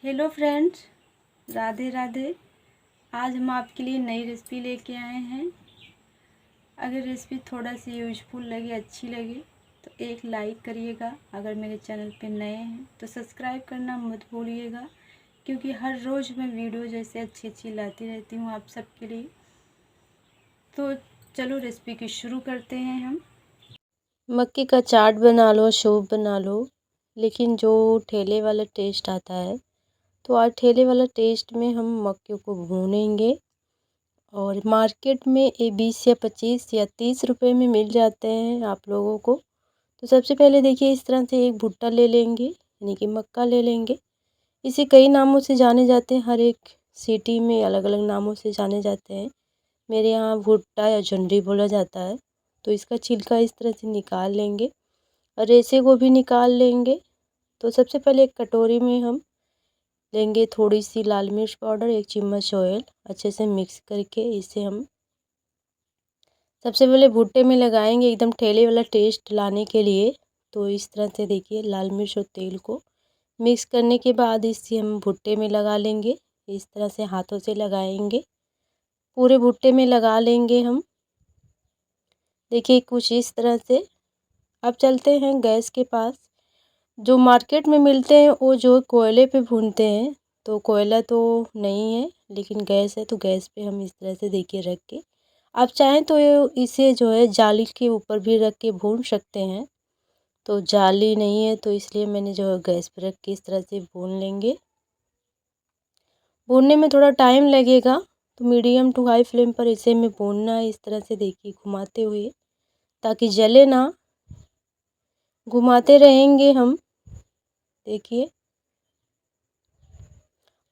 Hello friends, Radhe Radhe. आज हम आपके लिए नई रेसिपी लेके आए हैं। अगर रेसिपी थोड़ा सी यूजफुल लगे, अच्छी लगे तो एक लाइक करिएगा। अगर मेरे चैनल पे नए हैं तो सब्सक्राइब करना मत भूलिएगा, क्योंकि हर रोज़ मैं वीडियो जैसे अच्छी अच्छी लाती रहती हूँ आप सबके लिए। तो चलो रेसिपी की शुरू करते हैं हम। मक्के का चाट बना लो, सूप बना लो, लेकिन जो ठेले वाला टेस्ट आता है, तो आज ठेले वाला टेस्ट में हम मक्के को भूनेंगे। और मार्केट में ये 20 या 25 या 30 रुपए में मिल जाते हैं आप लोगों को। तो सबसे पहले देखिए, इस तरह से एक भुट्टा ले लेंगे, यानी कि मक्का ले लेंगे। इसे कई नामों से जाने जाते हैं, हर एक सिटी में अलग अलग नामों से जाने जाते हैं। मेरे यहाँ भुट्टा या जुंडी बोला जाता है। तो इसका छिलका इस तरह से निकाल लेंगे और रेशे को भी निकाल लेंगे। तो सबसे पहले एक कटोरी में हम लेंगे थोड़ी सी लाल मिर्च पाउडर, 1 चम्मच ऑयल, अच्छे से मिक्स करके इसे हम सबसे पहले भुट्टे में लगाएंगे, एकदम ठेले वाला टेस्ट लाने के लिए। तो इस तरह से देखिए, लाल मिर्च और तेल को मिक्स करने के बाद इसे हम भुट्टे में लगा लेंगे। इस तरह से हाथों से लगाएंगे, पूरे भुट्टे में लगा लेंगे हम। देखिए कुछ इस तरह से। अब चलते हैं गैस के पास। जो मार्केट में मिलते हैं वो जो कोयले पे भूनते हैं, तो कोयला तो नहीं है, लेकिन गैस है, तो गैस पे हम इस तरह से देखिए रख के, आप चाहें तो इसे जो है जाली के ऊपर भी रख के भून सकते हैं। तो जाली नहीं है, तो इसलिए मैंने जो है गैस पे रख के इस तरह से भून लेंगे। भूनने में थोड़ा टाइम लगेगा, तो मीडियम टू हाई फ्लेम पर इसे में भूनना है, इस तरह से देखिए घुमाते हुए, ताकि जले ना। घुमाते रहेंगे हम, देखिए।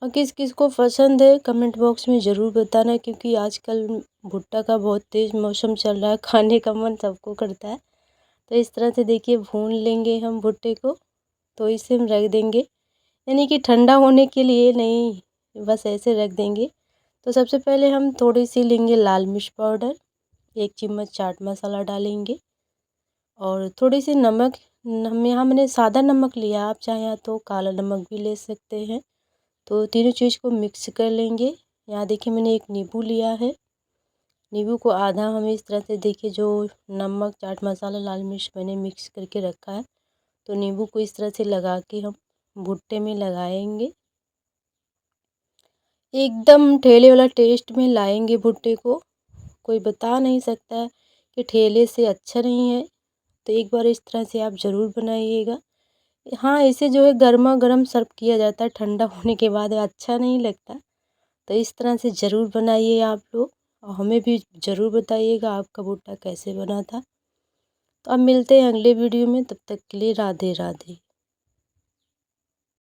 और किस किस को पसंद है कमेंट बॉक्स में ज़रूर बताना, क्योंकि आजकल भुट्टा का बहुत तेज़ मौसम चल रहा है, खाने का मन सबको करता है। तो इस तरह से देखिए भून लेंगे हम भुट्टे को। तो इसे हम रख देंगे, यानी कि ठंडा होने के लिए नहीं, बस ऐसे रख देंगे। तो सबसे पहले हम थोड़ी सी लेंगे लाल मिर्च पाउडर, 1 चम्मच चाट मसाला डालेंगे, और थोड़ी सी नमक। हम यहाँ मैंने सादा नमक लिया, आप चाहें तो काला नमक भी ले सकते हैं। तो तीनों चीज़ को मिक्स कर लेंगे। यहाँ देखिए मैंने एक नींबू लिया है, नींबू को आधा हम इस तरह से देखिए, जो नमक चाट मसाला लाल मिर्च मैंने मिक्स करके रखा है, तो नींबू को इस तरह से लगा के हम भुट्टे में लगाएंगे। एकदम ठेले वाला टेस्ट में लाएंगे भुट्टे को। कोई बता नहीं सकता है कि ठेले से अच्छा नहीं है। तो एक बार इस तरह से आप ज़रूर बनाइएगा। हाँ, इसे जो है गर्मा गर्म सर्व किया जाता है, ठंडा होने के बाद अच्छा नहीं लगता। तो इस तरह से ज़रूर बनाइए आप लोग, और हमें भी ज़रूर बताइएगा आपका भुट्टा कैसे बना था। तो अब मिलते हैं अगले वीडियो में, तब तक के लिए राधे राधे।